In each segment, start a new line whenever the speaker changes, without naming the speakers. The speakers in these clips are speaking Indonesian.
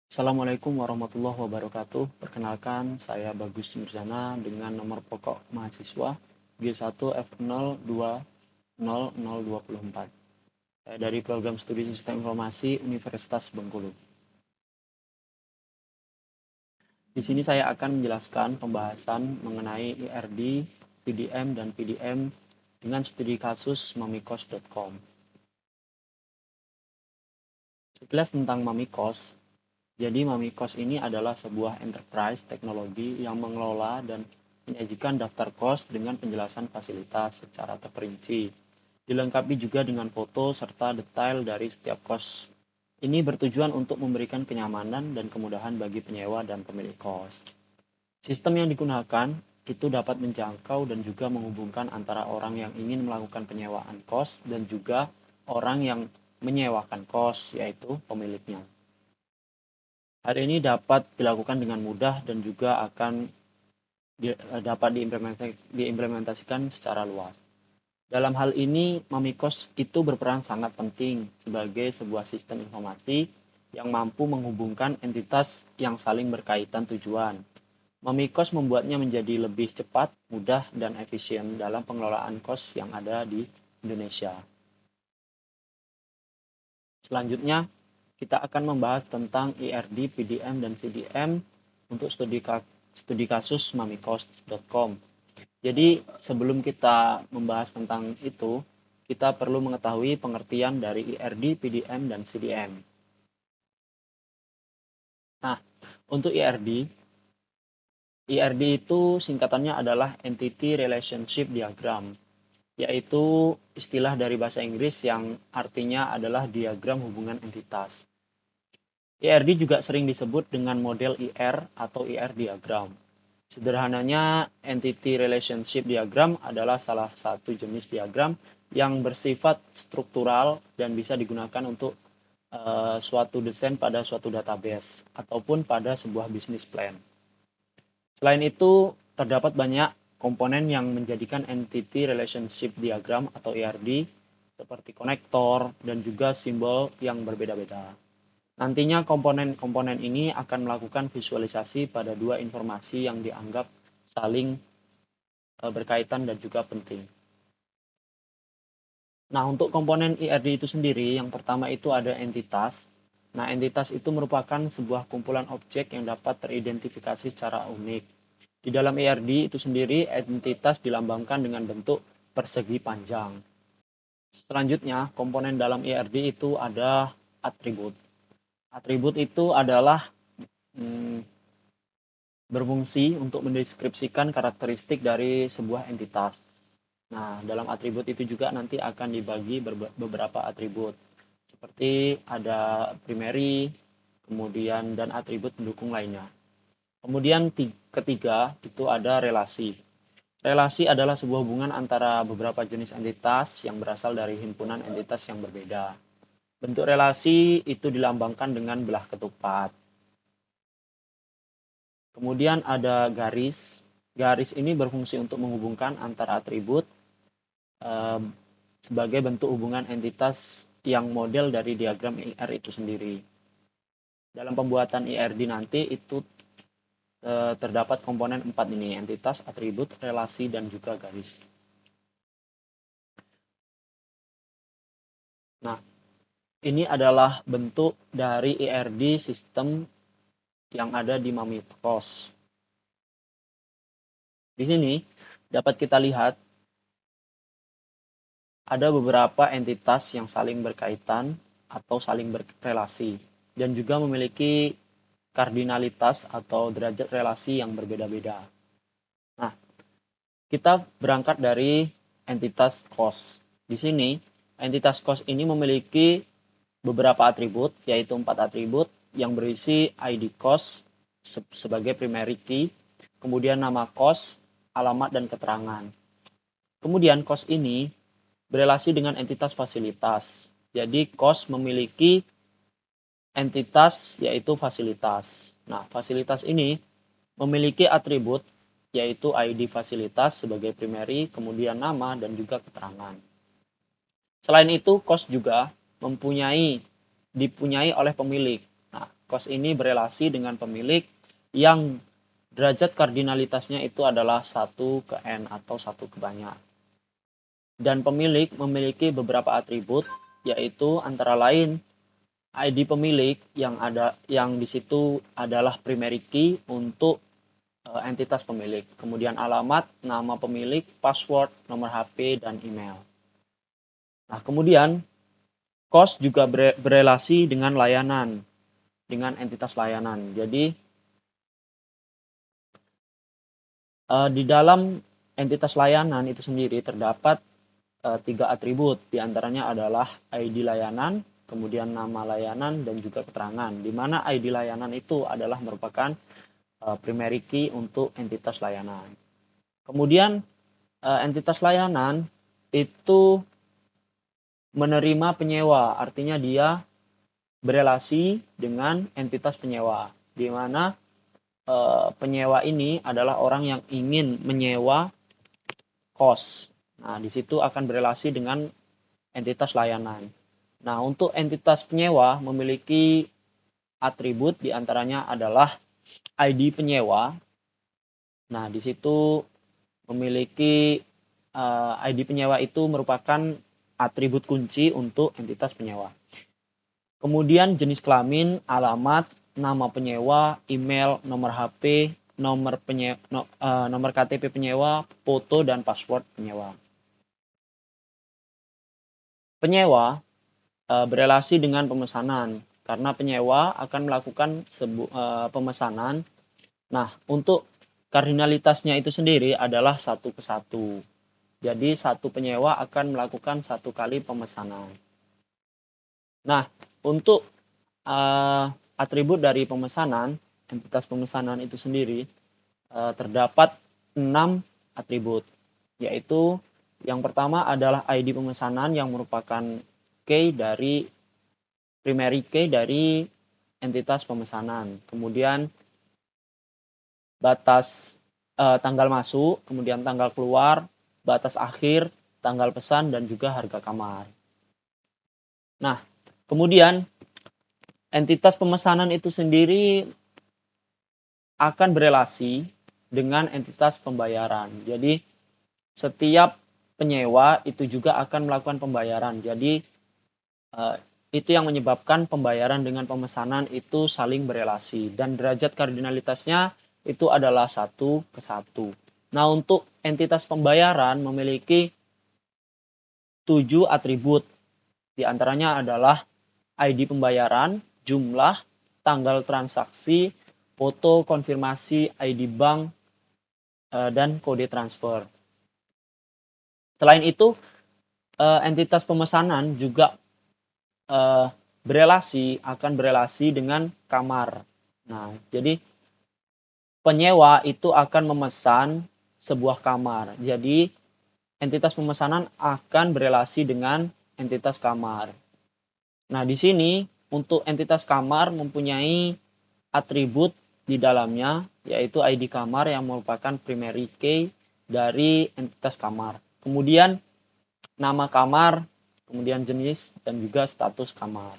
Assalamualaikum warahmatullahi wabarakatuh. Perkenalkan, saya Bagus Mirzana dengan nomor pokok mahasiswa G1F020024. Saya dari program studi Sistem Informasi Universitas Bengkulu. Di sini saya akan menjelaskan pembahasan mengenai IRD, PDM, dan PDM dengan studi kasus mamikos.com. Sekilas tentang Mamikos. Jadi Mamikos ini adalah sebuah enterprise teknologi yang mengelola dan menyajikan daftar kos dengan penjelasan fasilitas secara terperinci. Dilengkapi juga dengan foto serta detail dari setiap kos. Ini bertujuan untuk memberikan kenyamanan dan kemudahan bagi penyewa dan pemilik kos. Sistem yang digunakan itu dapat menjangkau dan juga menghubungkan antara orang yang ingin melakukan penyewaan kos dan juga orang yang menyewakan kos, yaitu pemiliknya. Hal ini dapat dilakukan dengan mudah dan juga akan dapat diimplementasikan secara luas. Dalam hal ini, Mamikos itu berperan sangat penting sebagai sebuah sistem informasi yang mampu menghubungkan entitas yang saling berkaitan tujuan. Mamikos membuatnya menjadi lebih cepat, mudah, dan efisien dalam pengelolaan kos yang ada di Indonesia. Selanjutnya, kita akan membahas tentang IRD, PDM, dan CDM untuk studi kasus mamikos.com. Jadi sebelum kita membahas tentang itu, kita perlu mengetahui pengertian dari IRD, PDM, dan CDM. Nah, untuk IRD itu singkatannya adalah Entity Relationship Diagram, yaitu istilah dari bahasa Inggris yang artinya adalah diagram hubungan entitas. IRD juga sering disebut dengan model IR atau IR diagram. Sederhananya, Entity Relationship Diagram adalah salah satu jenis diagram yang bersifat struktural dan bisa digunakan untuk suatu desain pada suatu database ataupun pada sebuah business plan. Selain itu, terdapat banyak komponen yang menjadikan Entity Relationship Diagram atau ERD seperti konektor dan juga simbol yang berbeda-beda. Nantinya komponen-komponen ini akan melakukan visualisasi pada dua informasi yang dianggap saling berkaitan dan juga penting. Nah, untuk komponen IRD itu sendiri, yang pertama itu ada entitas. Nah, entitas itu merupakan sebuah kumpulan objek yang dapat teridentifikasi secara unik. Di dalam IRD itu sendiri, entitas dilambangkan dengan bentuk persegi panjang. Selanjutnya, komponen dalam IRD itu ada atribut. Atribut itu adalah berfungsi untuk mendeskripsikan karakteristik dari sebuah entitas. Nah, dalam atribut itu juga nanti akan dibagi beberapa atribut. Seperti ada primary, kemudian dan atribut pendukung lainnya. Kemudian ketiga itu ada relasi. Relasi adalah sebuah hubungan antara beberapa jenis entitas yang berasal dari himpunan entitas yang berbeda. Bentuk relasi itu dilambangkan dengan belah ketupat. Kemudian ada garis. Garis ini berfungsi untuk menghubungkan antara atribut sebagai bentuk hubungan entitas yang model dari diagram IR itu sendiri. Dalam pembuatan IRD nanti itu terdapat komponen 4 ini, entitas, atribut, relasi, dan juga garis. Nah, ini adalah bentuk dari IRD sistem yang ada di Mamikos. Di sini dapat kita lihat ada beberapa entitas yang saling berkaitan atau saling berrelasi dan juga memiliki kardinalitas atau derajat relasi yang berbeda-beda. Nah, kita berangkat dari entitas cost. Di sini, entitas cost ini memiliki beberapa atribut, yaitu 4 atribut yang berisi ID cost sebagai primary key, kemudian nama cost, alamat, dan keterangan. Kemudian cost ini berelasi dengan entitas fasilitas. Jadi cost memiliki entitas yaitu fasilitas. Nah, fasilitas ini memiliki atribut yaitu ID fasilitas sebagai primary, kemudian nama dan juga keterangan. Selain itu, cost juga dipunyai oleh pemilik. Nah, Cost ini berelasi dengan pemilik yang derajat kardinalitasnya itu adalah 1 ke N atau 1 ke banyak. Dan pemilik memiliki beberapa atribut, yaitu antara lain ID pemilik yang di situ adalah primary key untuk entitas pemilik. Kemudian alamat, nama pemilik, password, nomor HP, dan email. Nah, kemudian cost juga berelasi dengan layanan, dengan entitas layanan. Jadi, di dalam entitas layanan itu sendiri terdapat 3 atribut. Di antaranya adalah ID layanan, kemudian nama layanan, dan juga keterangan. Di mana ID layanan itu adalah merupakan primary key untuk entitas layanan. Kemudian entitas layanan itu menerima penyewa, artinya dia berelasi dengan entitas penyewa, di mana penyewa ini adalah orang yang ingin menyewa kos. Nah, di situ akan berelasi dengan entitas layanan. Nah, untuk entitas penyewa memiliki atribut, di antaranya adalah ID penyewa. Nah, di situ memiliki ID penyewa itu merupakan atribut kunci untuk entitas penyewa. Kemudian jenis kelamin, alamat, nama penyewa, email, nomor HP, nomor KTP penyewa, foto, dan password penyewa. Penyewa berelasi dengan pemesanan, karena penyewa akan melakukan pemesanan. Nah, untuk kardinalitasnya itu sendiri adalah 1 ke 1. Jadi, satu penyewa akan melakukan 1 kali pemesanan. Nah, untuk atribut dari pemesanan, entitas pemesanan itu sendiri, terdapat 6 atribut, yaitu yang pertama adalah ID pemesanan yang merupakan primary key dari entitas pemesanan. Kemudian batas tanggal masuk, kemudian tanggal keluar, batas akhir, tanggal pesan, dan juga harga kamar. Nah, kemudian entitas pemesanan itu sendiri akan berelasi dengan entitas pembayaran. Jadi, setiap penyewa itu juga akan melakukan pembayaran. Jadi, itu yang menyebabkan pembayaran dengan pemesanan itu saling berelasi. Dan derajat kardinalitasnya itu adalah 1 ke 1. Nah, untuk entitas pembayaran memiliki 7 atribut. Di antaranya adalah ID pembayaran, jumlah, tanggal transaksi, foto konfirmasi, ID bank, dan kode transfer. Selain itu, entitas pemesanan juga akan berelasi dengan kamar. Nah, jadi penyewa itu akan memesan sebuah kamar. Jadi, entitas pemesanan akan berelasi dengan entitas kamar. Nah, di sini untuk entitas kamar mempunyai atribut di dalamnya, yaitu ID kamar yang merupakan primary key dari entitas kamar. Kemudian nama kamar, kemudian jenis, dan juga status kamar.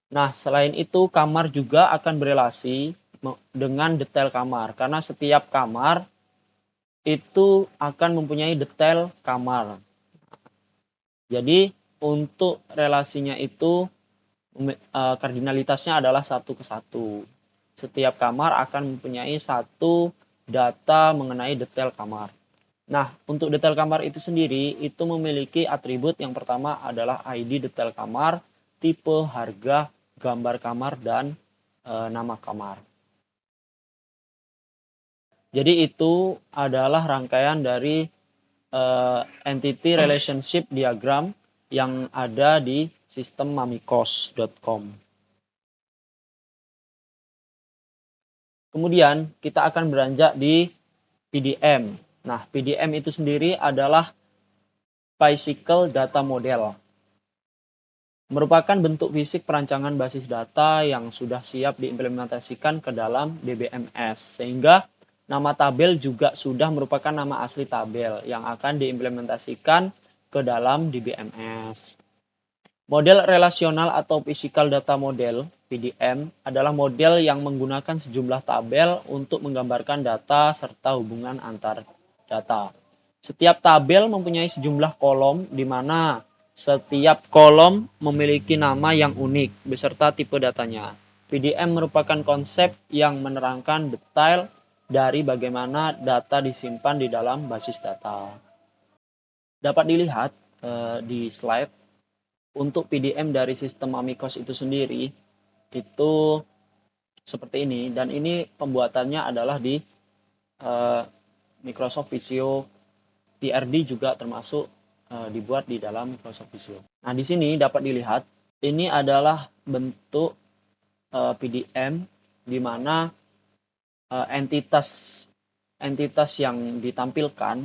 Nah, selain itu kamar juga akan berelasi dengan detail kamar, karena setiap kamar itu akan mempunyai detail kamar. Jadi, untuk relasinya itu kardinalitasnya adalah 1 ke 1. Setiap kamar akan mempunyai 1 data mengenai detail kamar. Nah, untuk detail kamar itu sendiri, itu memiliki atribut yang pertama adalah ID detail kamar, tipe, harga, gambar kamar, dan nama kamar. Jadi itu adalah rangkaian dari entity relationship diagram yang ada di sistem mamikos.com. Kemudian kita akan beranjak di PDM. Nah, PDM itu sendiri adalah Physical Data Model. Merupakan bentuk fisik perancangan basis data yang sudah siap diimplementasikan ke dalam DBMS, sehingga nama tabel juga sudah merupakan nama asli tabel yang akan diimplementasikan ke dalam DBMS. Model relasional atau physical data model PDM adalah model yang menggunakan sejumlah tabel untuk menggambarkan data serta hubungan antar data. Setiap tabel mempunyai sejumlah kolom di mana setiap kolom memiliki nama yang unik beserta tipe datanya. PDM merupakan konsep yang menerangkan detail dari bagaimana data disimpan di dalam basis data. Dapat dilihat di slide untuk PDM dari sistem Amicos itu sendiri itu seperti ini, dan ini pembuatannya adalah di Microsoft Visio. TRD juga termasuk dibuat di dalam Microsoft Visio. Nah, di sini dapat dilihat ini adalah bentuk PDM di mana entitas yang ditampilkan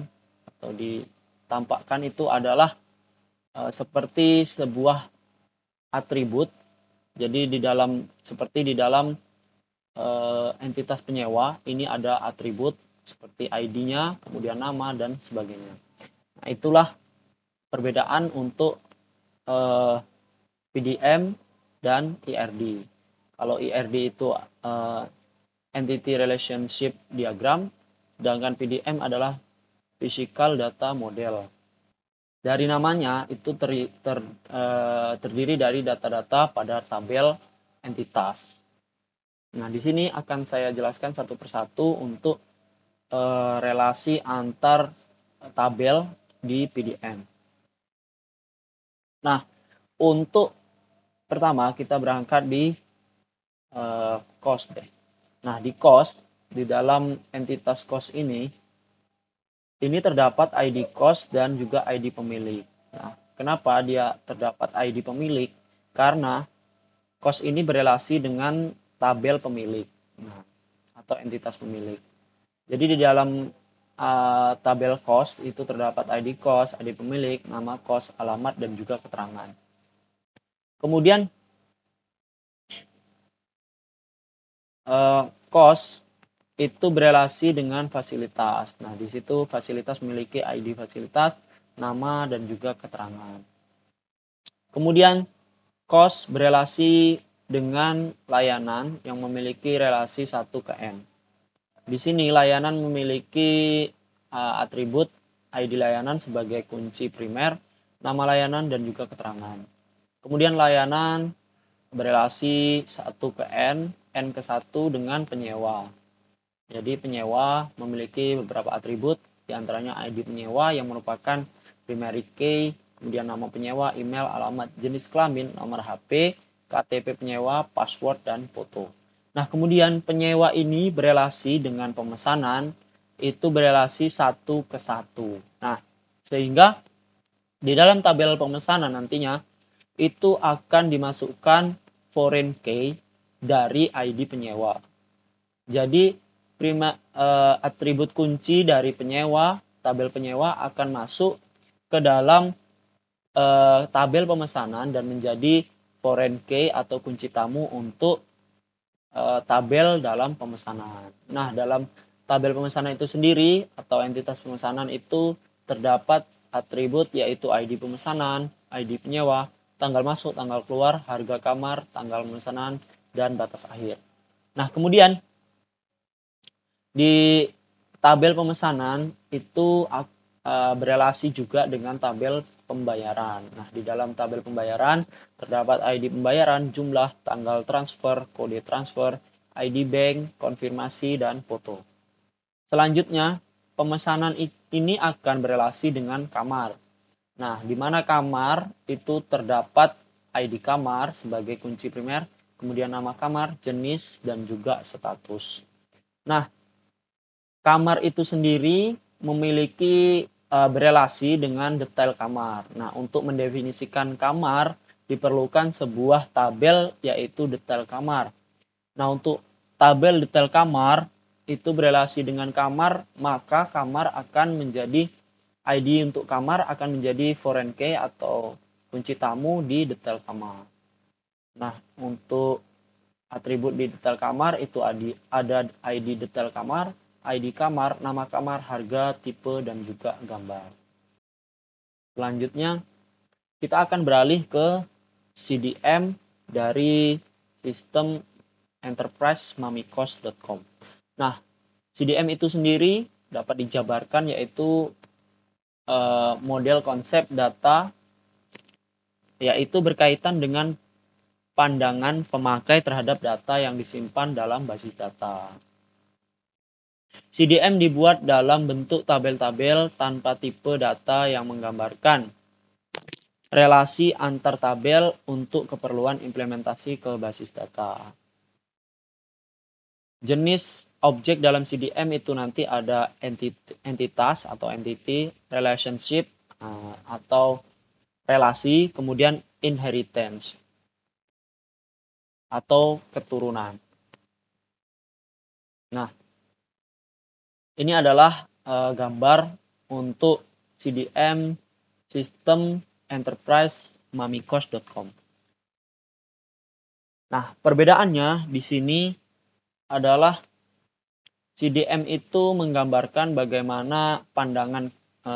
atau ditampakkan itu adalah seperti sebuah atribut. Jadi seperti di dalam entitas penyewa ini ada atribut seperti ID-nya, kemudian nama dan sebagainya. Nah, itulah perbedaan untuk PDM dan IRD. Kalau IRD itu Entity Relationship Diagram, sedangkan PDM adalah Physical Data Model. Dari namanya itu terdiri dari data-data pada tabel entitas. Nah, di sini akan saya jelaskan satu persatu untuk relasi antar tabel di PDM. Nah, untuk pertama kita berangkat di cost deh. Nah, di cost, di dalam entitas cost ini terdapat ID cost dan juga ID pemilik. Nah, kenapa dia terdapat ID pemilik? Karena cost ini berelasi dengan tabel pemilik, atau entitas pemilik. Jadi di dalam tabel cost itu terdapat ID cost, ID pemilik, nama cost, alamat, dan juga keterangan. Kemudian cost itu berelasi dengan fasilitas. Nah, di situ fasilitas memiliki ID fasilitas, nama, dan juga keterangan. Kemudian cost berelasi dengan layanan yang memiliki relasi 1 ke N. Di sini layanan memiliki atribut ID layanan sebagai kunci primer, nama layanan, dan juga keterangan. Kemudian layanan berelasi 1 ke N ke 1 dengan penyewa. Jadi penyewa memiliki beberapa atribut, diantaranya ID penyewa yang merupakan primary key, kemudian nama penyewa, email, alamat, jenis kelamin, nomor HP, KTP penyewa, password, dan foto. Nah, kemudian penyewa ini berelasi dengan pemesanan, itu berelasi 1 ke 1. Nah, sehingga di dalam tabel pemesanan nantinya, itu akan dimasukkan foreign key dari ID penyewa. Jadi, atribut kunci dari penyewa, tabel penyewa akan masuk ke dalam tabel pemesanan dan menjadi foreign key atau kunci tamu untuk tabel dalam pemesanan. Nah, dalam tabel pemesanan itu sendiri atau entitas pemesanan itu terdapat atribut yaitu ID pemesanan, ID penyewa, tanggal masuk, tanggal keluar, harga kamar, tanggal pemesanan, dan batas akhir. Nah, kemudian di tabel pemesanan itu berelasi juga dengan tabel pembayaran. Nah, di dalam tabel pembayaran terdapat ID pembayaran, jumlah, tanggal transfer, kode transfer, ID bank, konfirmasi, dan foto. Selanjutnya, pemesanan ini akan berelasi dengan kamar. Nah, di mana kamar itu terdapat ID kamar sebagai kunci primer, kemudian nama kamar, jenis, dan juga status. Nah, kamar itu sendiri memiliki berelasi dengan detail kamar. Nah, untuk mendefinisikan kamar diperlukan sebuah tabel yaitu detail kamar. Nah, untuk tabel detail kamar itu berelasi dengan kamar, maka kamar akan menjadi ID untuk kamar akan menjadi foreign key atau kunci tamu di detail kamar. Nah, untuk atribut di detail kamar itu ada ID detail kamar, ID kamar, nama kamar, harga, tipe, dan juga gambar. Selanjutnya, kita akan beralih ke CDM dari sistem enterprise mamikos.com. Nah, CDM itu sendiri dapat dijabarkan yaitu model konsep data, yaitu berkaitan dengan pandangan pemakai terhadap data yang disimpan dalam basis data. CDM dibuat dalam bentuk tabel-tabel tanpa tipe data yang menggambarkan relasi antar tabel untuk keperluan implementasi ke basis data. Jenis objek dalam CDM itu nanti ada entitas atau entity, relationship atau relasi, kemudian inheritance atau keturunan. Nah, ini adalah gambar untuk CDM sistem enterprise mamikos.com. Nah, perbedaannya di sini adalah CDM itu menggambarkan bagaimana pandangan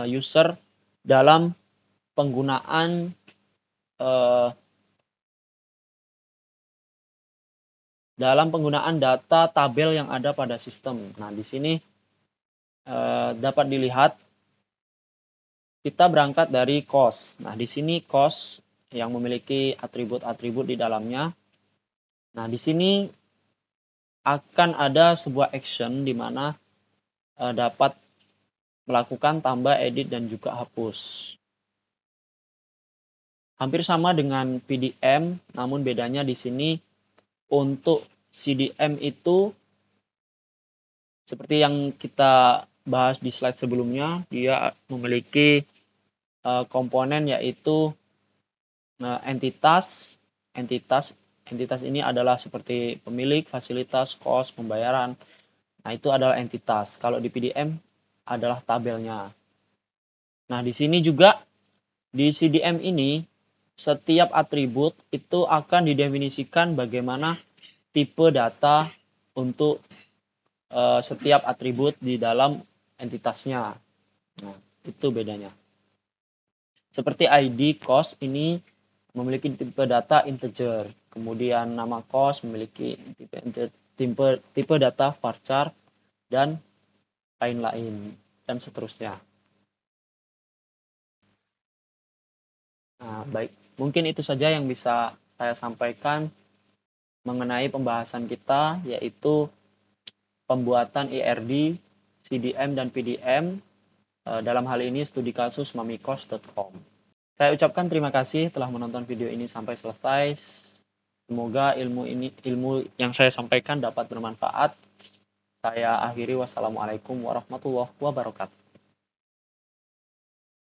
user dalam penggunaan data tabel yang ada pada sistem. Nah, di sini dapat dilihat kita berangkat dari cost. Nah, di sini cost yang memiliki atribut-atribut di dalamnya. Nah, di sini akan ada sebuah action di mana dapat melakukan tambah, edit, dan juga hapus. Hampir sama dengan PDM, namun bedanya di sini untuk CDM itu seperti yang kita bahas di slide sebelumnya, dia memiliki komponen yaitu entitas. Entitas ini adalah seperti pemilik, fasilitas, cost, pembayaran. Nah, itu adalah entitas. Kalau di PDM adalah tabelnya. Nah, di sini juga di CDM ini setiap atribut itu akan didefinisikan bagaimana tipe data untuk setiap atribut di dalam entitasnya. Nah, itu bedanya. Seperti ID cost ini memiliki tipe data integer, kemudian nama cost memiliki tipe data varchar dan lain-lain dan seterusnya. Nah, baik, mungkin itu saja yang bisa saya sampaikan mengenai pembahasan kita, yaitu pembuatan IRD, CDM, dan PDM, dalam hal ini studi kasus mamikos.com. Saya ucapkan terima kasih telah menonton video ini sampai selesai. Semoga ilmu yang saya sampaikan dapat bermanfaat. Saya akhiri, wassalamualaikum warahmatullahi wabarakatuh.